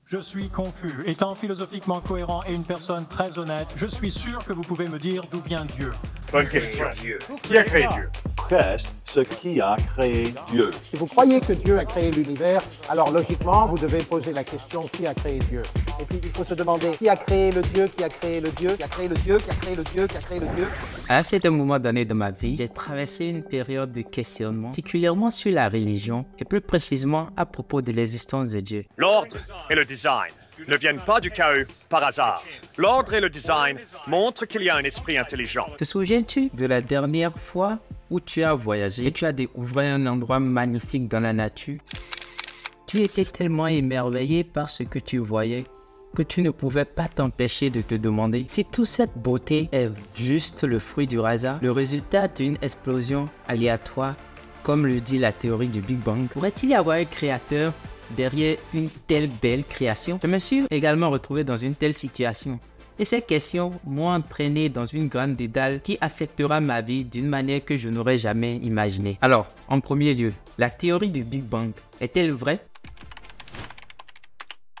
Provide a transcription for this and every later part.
Je suis confus. Étant philosophiquement cohérent et une personne très honnête, je suis sûr que vous pouvez me dire d'où vient Dieu. Bonne question. Qui a créé Dieu? Reste ce qui a créé Dieu. Si vous croyez que Dieu a créé l'univers, alors logiquement, vous devez poser la question qui a créé Dieu. Et puis il faut se demander qui a créé le Dieu, qui a créé le Dieu, qui a créé le Dieu, qui a créé le Dieu, qui a créé le Dieu. À un certain moment donné de ma vie, j'ai traversé une période de questionnement, particulièrement sur la religion et plus précisément à propos de l'existence de Dieu. L'ordre et le design ne viennent pas du chaos par hasard. L'ordre et le design montrent qu'il y a un esprit intelligent. Te souviens-tu de la dernière fois où tu as voyagé et tu as découvert un endroit magnifique dans la nature? Tu étais tellement émerveillé par ce que tu voyais que tu ne pouvais pas t'empêcher de te demander si toute cette beauté est juste le fruit du hasard, le résultat d'une explosion aléatoire, comme le dit la théorie du Big Bang. Pourrait-il y avoir un créateur derrière une telle belle création? Je me suis également retrouvé dans une telle situation. Et ces questions m'ont entraîné dans une grande dédale qui affectera ma vie d'une manière que je n'aurais jamais imaginée. Alors, en premier lieu, la théorie du Big Bang est-elle vraie?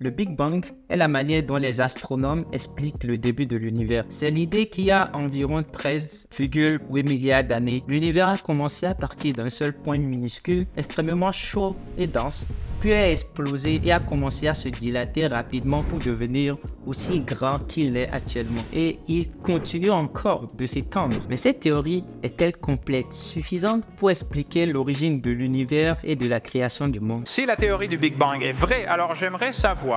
Le Big Bang est la manière dont les astronomes expliquent le début de l'univers. C'est l'idée qu'il y a environ 13,8 milliards d'années, l'univers a commencé à partir d'un seul point minuscule, extrêmement chaud et dense, puis a explosé et a commencé à se dilater rapidement pour devenir aussi grand qu'il est actuellement. Et il continue encore de s'étendre. Mais cette théorie est-elle complète, suffisante pour expliquer l'origine de l'univers et de la création du monde? Si la théorie du Big Bang est vraie, alors j'aimerais savoir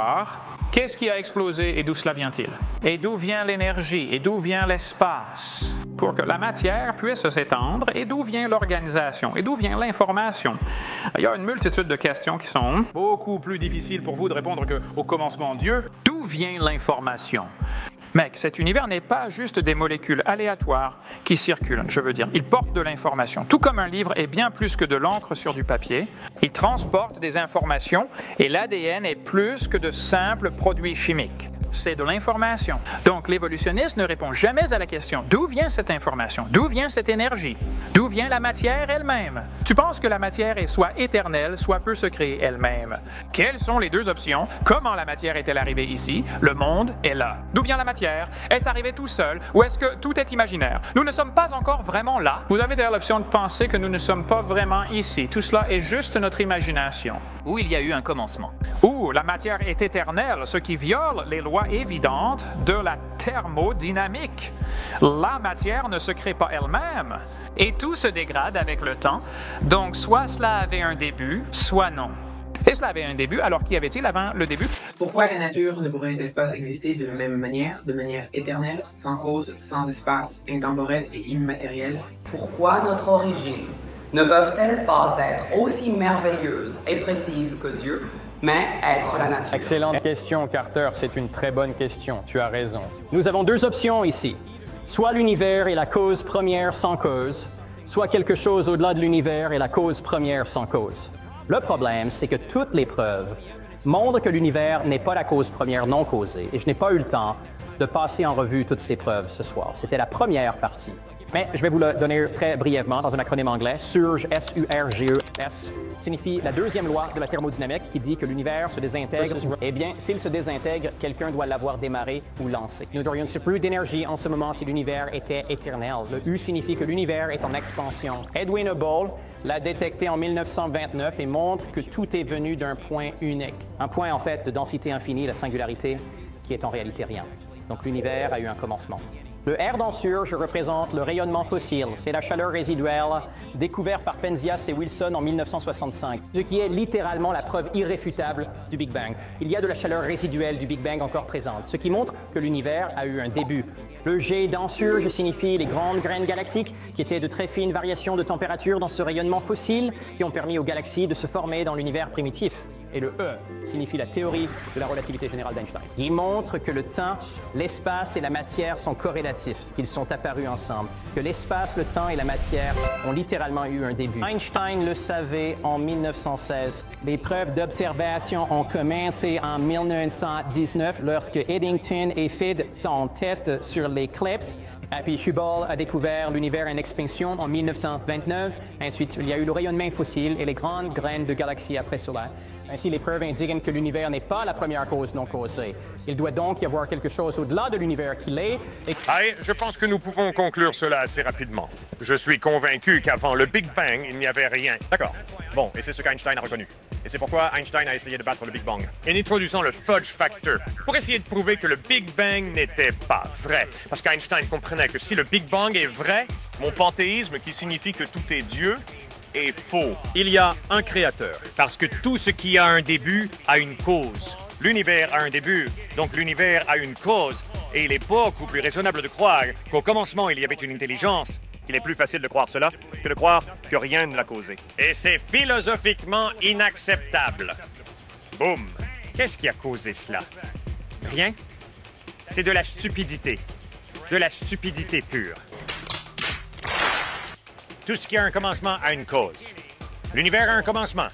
qu'est-ce qui a explosé et d'où cela vient-il? Et d'où vient l'énergie? Et d'où vient l'espace? Pour que la matière puisse s'étendre, et d'où vient l'organisation? Et d'où vient l'information? Il y a une multitude de questions qui sont beaucoup plus difficiles pour vous de répondre qu'au commencement Dieu. D'où vient l'information? Mec, cet univers n'est pas juste des molécules aléatoires qui circulent, je veux dire. Il porte de l'information. Tout comme un livre est bien plus que de l'encre sur du papier, il transporte des informations et l'ADN est plus que de simples produits chimiques. C'est de l'information. Donc, l'évolutionniste ne répond jamais à la question d'où vient cette information, d'où vient cette énergie, d'où vient la matière elle-même. Tu penses que la matière est soit éternelle, soit peut se créer elle-même. Quelles sont les deux options? Comment la matière est-elle arrivée ici? Le monde est là. D'où vient la matière? Est-ce arrivé tout seul ou est-ce que tout est imaginaire? Nous ne sommes pas encore vraiment là. Vous avez d'ailleurs l'option de penser que nous ne sommes pas vraiment ici. Tout cela est juste notre imagination. Où il y a eu un commencement. Ou la matière est éternelle, ce qui viole les lois évidentes de la thermodynamique. La matière ne se crée pas elle-même et tout se dégrade avec le temps. Donc, soit cela avait un début, soit non. Et cela avait un début, alors qu'y avait-il avant le début? Pourquoi la nature ne pourrait-elle pas exister de la même manière, de manière éternelle, sans cause, sans espace, intemporel et immatériel? Pourquoi notre origine ne peuvent-elles pas être aussi merveilleuses et précises que Dieu, mais être la nature? Excellente question, Carter. C'est une très bonne question. Tu as raison. Nous avons deux options ici. Soit l'univers est la cause première sans cause, soit quelque chose au-delà de l'univers est la cause première sans cause. Le problème, c'est que toutes les preuves montrent que l'univers n'est pas la cause première non causée, et je n'ai pas eu le temps de passer en revue toutes ces preuves ce soir. C'était la première partie. Mais je vais vous le donner très brièvement dans un acronyme anglais. SURGE, S-U-R-G-E-S, signifie la deuxième loi de la thermodynamique qui dit que l'univers se désintègre. Eh bien, s'il se désintègre, quelqu'un doit l'avoir démarré ou lancé. Nous n'aurions plus d'énergie en ce moment si l'univers était éternel. Le U signifie que l'univers est en expansion. Edwin Hubble l'a détecté en 1929 et montre que tout est venu d'un point unique. Un point, en fait, de densité infinie, la singularité, qui est en réalité rien. Donc l'univers a eu un commencement. Le R dans SURGE représente le rayonnement fossile. C'est la chaleur résiduelle découverte par Penzias et Wilson en 1965, ce qui est littéralement la preuve irréfutable du Big Bang. Il y a de la chaleur résiduelle du Big Bang encore présente, ce qui montre que l'univers a eu un début. Le G dans SURGE signifie les grandes graines galactiques, qui étaient de très fines variations de température dans ce rayonnement fossile, qui ont permis aux galaxies de se former dans l'univers primitif. Et le E signifie la théorie de la relativité générale d'Einstein. Il montre que le temps, l'espace et la matière sont corrélatifs, qu'ils sont apparus ensemble, que l'espace, le temps et la matière ont littéralement eu un début. Einstein le savait en 1916. Les preuves d'observation ont commencé en 1919 lorsque Eddington et Field son test sur l'éclipse Et puis Hubble a découvert l'univers en expansion en 1929. Ensuite, il y a eu le rayonnement fossile et les grandes graines de galaxies après cela. Ainsi, les preuves indiquent que l'univers n'est pas la première cause non causée. Il doit donc y avoir quelque chose au-delà de l'univers qui l'est. Allez, je pense que nous pouvons conclure cela assez rapidement. Je suis convaincu qu'avant le Big Bang, il n'y avait rien. D'accord. Bon, et c'est ce qu'Einstein a reconnu. Et c'est pourquoi Einstein a essayé de battre le Big Bang, en introduisant le fudge factor, pour essayer de prouver que le Big Bang n'était pas vrai. Parce qu'Einstein comprenait que si le Big Bang est vrai, mon panthéisme, qui signifie que tout est Dieu, est faux. Il y a un créateur, parce que tout ce qui a un début a une cause. L'univers a un début, donc l'univers a une cause, et il est beaucoup plus raisonnable de croire qu'au commencement il y avait une intelligence. Il est plus facile de croire cela que de croire que rien ne l'a causé. Et c'est philosophiquement inacceptable. Boum! Qu'est-ce qui a causé cela? Rien? C'est de la stupidité. De la stupidité pure. Tout ce qui a un commencement a une cause. L'univers a un commencement.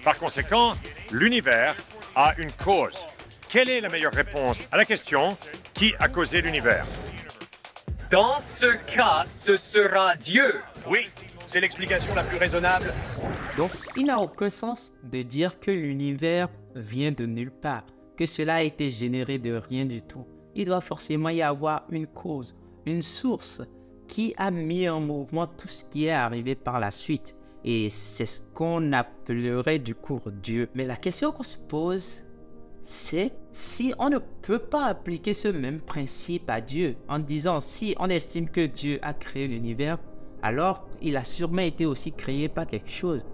Par conséquent, l'univers a une cause. Quelle est la meilleure réponse à la question « Qui a causé l'univers » ? Dans ce cas, ce sera Dieu. Oui, c'est l'explication la plus raisonnable. Donc, il n'a aucun sens de dire que l'univers vient de nulle part, que cela a été généré de rien du tout. Il doit forcément y avoir une cause, une source qui a mis en mouvement tout ce qui est arrivé par la suite. Et c'est ce qu'on appellerait du coup Dieu. Mais la question qu'on se pose, c'est si on ne peut pas appliquer ce même principe à Dieu en disant si on estime que Dieu a créé l'univers, alors il a sûrement été aussi créé par quelque chose.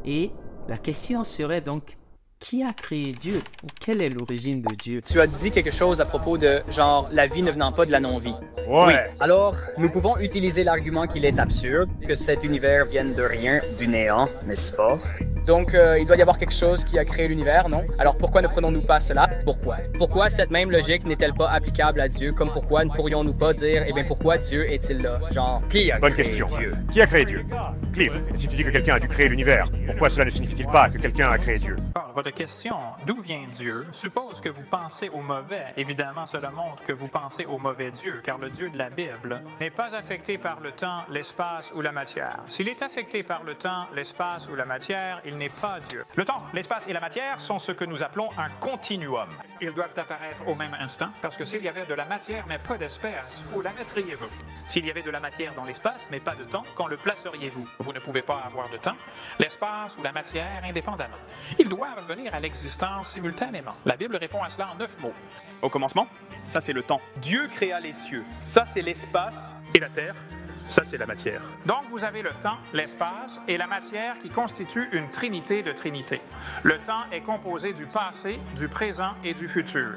Et la question serait donc, qui a créé Dieu? Ou quelle est l'origine de Dieu? Tu as dit quelque chose à propos de, genre, la vie ne venant pas de la non-vie. Ouais. Oui. Alors, nous pouvons utiliser l'argument qu'il est absurde, que cet univers vienne de rien, du néant, n'est-ce pas? Donc, il doit y avoir quelque chose qui a créé l'univers, non? Alors, pourquoi ne prenons-nous pas cela? Pourquoi? Pourquoi cette même logique n'est-elle pas applicable à Dieu? Comme pourquoi ne pourrions-nous pas dire, eh bien, pourquoi Dieu est-il là? Genre, qui a Bonne créé question. Dieu? Qui a créé Dieu? Cliff, si tu dis que quelqu'un a dû créer l'univers, pourquoi cela ne signifie-t-il pas que quelqu'un a créé Dieu? Votre question, d'où vient Dieu, suppose que vous pensez au mauvais. Évidemment, cela montre que vous pensez au mauvais Dieu, car le Dieu de la Bible n'est pas affecté par le temps, l'espace ou la matière. S'il est affecté par le temps, l'espace ou la matière, il n'est pas Dieu. Le temps, l'espace et la matière sont ce que nous appelons un continuum. Ils doivent apparaître au même instant, parce que s'il y avait de la matière mais pas d'espace, où la mettriez-vous? S'il y avait de la matière dans l'espace mais pas de temps, quand le placeriez-vous? Vous ne pouvez pas avoir de temps, l'espace ou la matière indépendamment. Ils doivent venir à l'existence simultanément. La Bible répond à cela en 9 mots. Au commencement, ça c'est le temps. Dieu créa les cieux. Ça c'est l'espace. Et la terre, ça c'est la matière. Donc vous avez le temps, l'espace et la matière qui constituent une trinité de trinités. Le temps est composé du passé, du présent et du futur.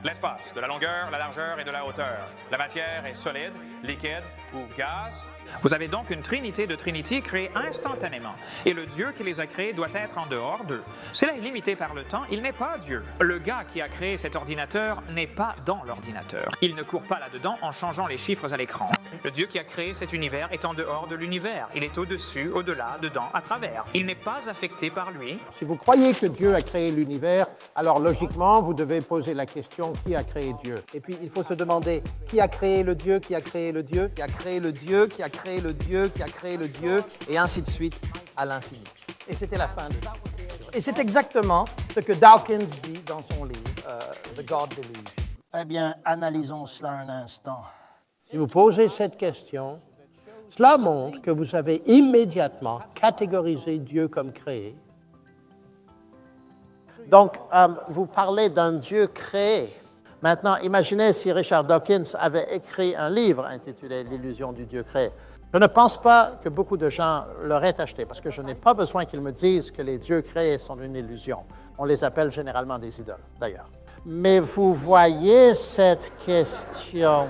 L'espace, de la longueur, la largeur et de la hauteur. La matière est solide, liquide ou gaz. Vous avez donc une trinité de trinités créées instantanément. Et le Dieu qui les a créées doit être en dehors d'eux. Cela est limité par le temps, il n'est pas Dieu. Le gars qui a créé cet ordinateur n'est pas dans l'ordinateur. Il ne court pas là-dedans en changeant les chiffres à l'écran. Le Dieu qui a créé cet univers est en dehors de l'univers. Il est au-dessus, au-delà, dedans, à travers. Il n'est pas affecté par lui. Si vous croyez que Dieu a créé l'univers, alors logiquement, vous devez poser la question qui a créé Dieu. Et puis, il faut se demander qui a créé le Dieu, qui a créé le Dieu, qui a créé le Dieu, qui a créé le Dieu, qui a créé le Dieu, et ainsi de suite à l'infini. Et c'était la fin de ça. Et c'est exactement ce que Dawkins dit dans son livre, The God Delusion. Eh bien, analysons cela un instant. Si vous posez cette question, cela montre que vous avez immédiatement catégorisé Dieu comme créé. Donc, vous parlez d'un Dieu créé. Maintenant, imaginez si Richard Dawkins avait écrit un livre intitulé « L'illusion du Dieu créé ». Je ne pense pas que beaucoup de gens l'auraient acheté, parce que je n'ai pas besoin qu'ils me disent que les dieux créés sont une illusion. On les appelle généralement des idoles, d'ailleurs. Mais vous voyez cette question.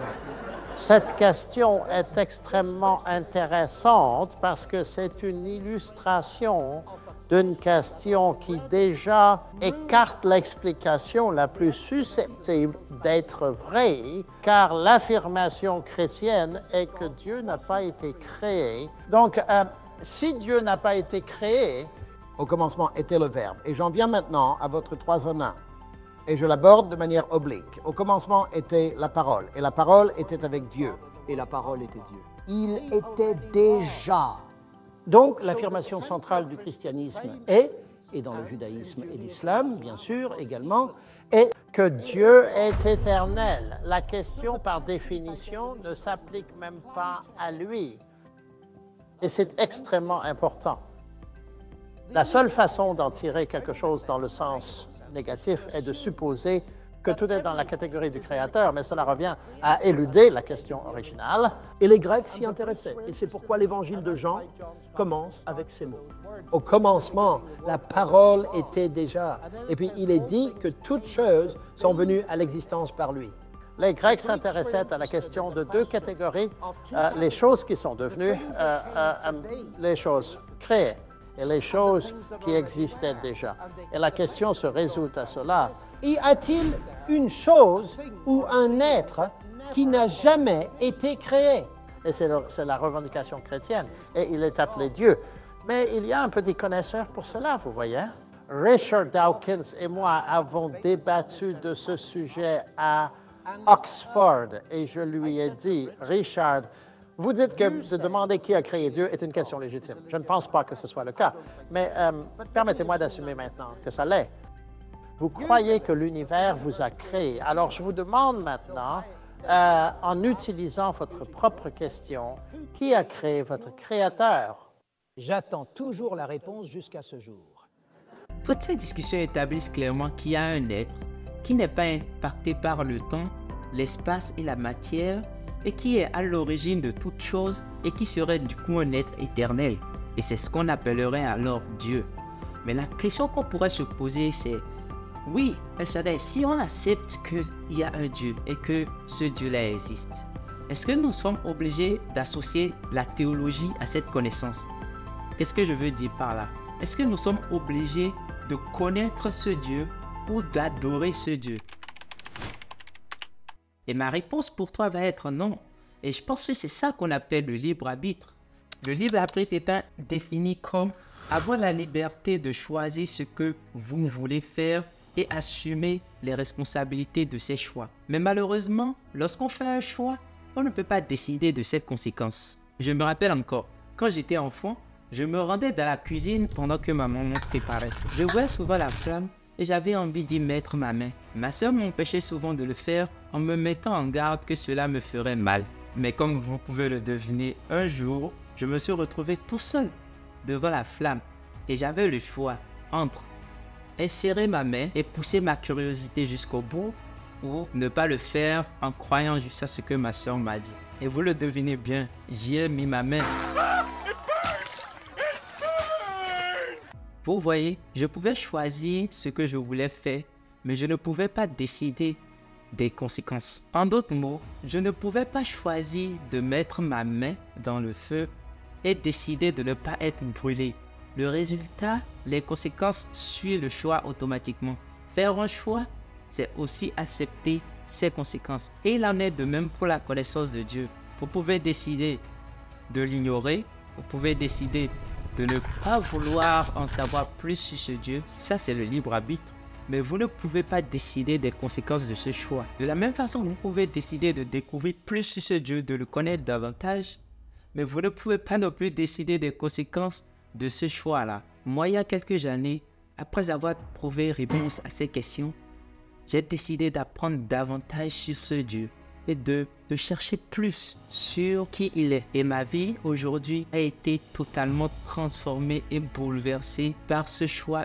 Cette question est extrêmement intéressante parce que c'est une illustration d'une question qui déjà écarte l'explication la plus susceptible d'être vraie, car l'affirmation chrétienne est que Dieu n'a pas été créé. Donc, si Dieu n'a pas été créé, au commencement était le Verbe. Et j'en viens maintenant à votre 3 en 1. Et je l'aborde de manière oblique. Au commencement était la parole, et la parole était avec Dieu. et la parole était Dieu. Il était déjà. Donc, l'affirmation centrale du christianisme est, et dans le judaïsme et l'islam, bien sûr, également, est que Dieu est éternel. La question, par définition, ne s'applique même pas à lui. Et c'est extrêmement important. La seule façon d'en tirer quelque chose dans le sens négatif est de supposer que tout est dans la catégorie du Créateur, mais cela revient à éluder la question originale. Et les Grecs s'y intéressaient. Et c'est pourquoi l'évangile de Jean commence avec ces mots. Au commencement, la parole était déjà. Et puis il est dit que toutes choses sont venues à l'existence par lui. Les Grecs s'intéressaient à la question de deux catégories, les choses qui sont devenues, les choses créées et les choses qui existaient déjà. Et la question se résout à cela. Y a-t-il une chose ou un être qui n'a jamais été créé? Et c'est la revendication chrétienne. Et il est appelé Dieu. Mais il y a un petit connaisseur pour cela, vous voyez. Richard Dawkins et moi avons débattu de ce sujet à Oxford. Et je lui ai dit, Richard, vous dites que de demander qui a créé Dieu est une question légitime. Je ne pense pas que ce soit le cas. Mais permettez-moi d'assumer maintenant que ça l'est. Vous croyez que l'univers vous a créé. Alors, je vous demande maintenant, en utilisant votre propre question, qui a créé votre Créateur? J'attends toujours la réponse jusqu'à ce jour. Toutes ces discussions établissent clairement qu'il y a un être qui n'est pas impacté par le temps, l'espace et la matière, et qui est à l'origine de toutes choses et qui serait du coup un être éternel. Et c'est ce qu'on appellerait alors Dieu. Mais la question qu'on pourrait se poser, c'est oui, El Shaddai, si on accepte qu'il y a un Dieu et que ce Dieu-là existe, est-ce que nous sommes obligés d'associer la théologie à cette connaissance? Qu'est-ce que je veux dire par là? Est-ce que nous sommes obligés de connaître ce Dieu ou d'adorer ce Dieu? Et ma réponse pour toi va être non. Et je pense que c'est ça qu'on appelle le libre arbitre. Le libre arbitre étant défini comme avoir la liberté de choisir ce que vous voulez faire et assumer les responsabilités de ces choix. Mais malheureusement, lorsqu'on fait un choix, on ne peut pas décider de ses conséquences. Je me rappelle encore, quand j'étais enfant, je me rendais dans la cuisine pendant que ma maman préparait. Je voyais souvent la flamme et j'avais envie d'y mettre ma main. Ma soeur m'empêchait souvent de le faire en me mettant en garde que cela me ferait mal. Mais comme vous pouvez le deviner, un jour, je me suis retrouvé tout seul devant la flamme et j'avais le choix entre insérer ma main et pousser ma curiosité jusqu'au bout ou ne pas le faire en croyant juste à ce que ma soeur m'a dit. Et vous le devinez bien, j'y ai mis ma main. Vous voyez, je pouvais choisir ce que je voulais faire, mais je ne pouvais pas décider des conséquences. En d'autres mots, je ne pouvais pas choisir de mettre ma main dans le feu et décider de ne pas être brûlé. Le résultat, les conséquences suivent le choix automatiquement. Faire un choix, c'est aussi accepter ses conséquences. Et il en est de même pour la connaissance de Dieu. Vous pouvez décider de l'ignorer, vous pouvez décider de ne pas vouloir en savoir plus sur ce Dieu. Ça, c'est le libre arbitre. Mais vous ne pouvez pas décider des conséquences de ce choix. De la même façon, vous pouvez décider de découvrir plus sur ce Dieu, de le connaître davantage. Mais vous ne pouvez pas non plus décider des conséquences de ce choix-là. Moi, il y a quelques années, après avoir trouvé réponse à ces questions, j'ai décidé d'apprendre davantage sur ce Dieu et de chercher plus sur qui il est. Et ma vie aujourd'hui a été totalement transformée et bouleversée par ce choix.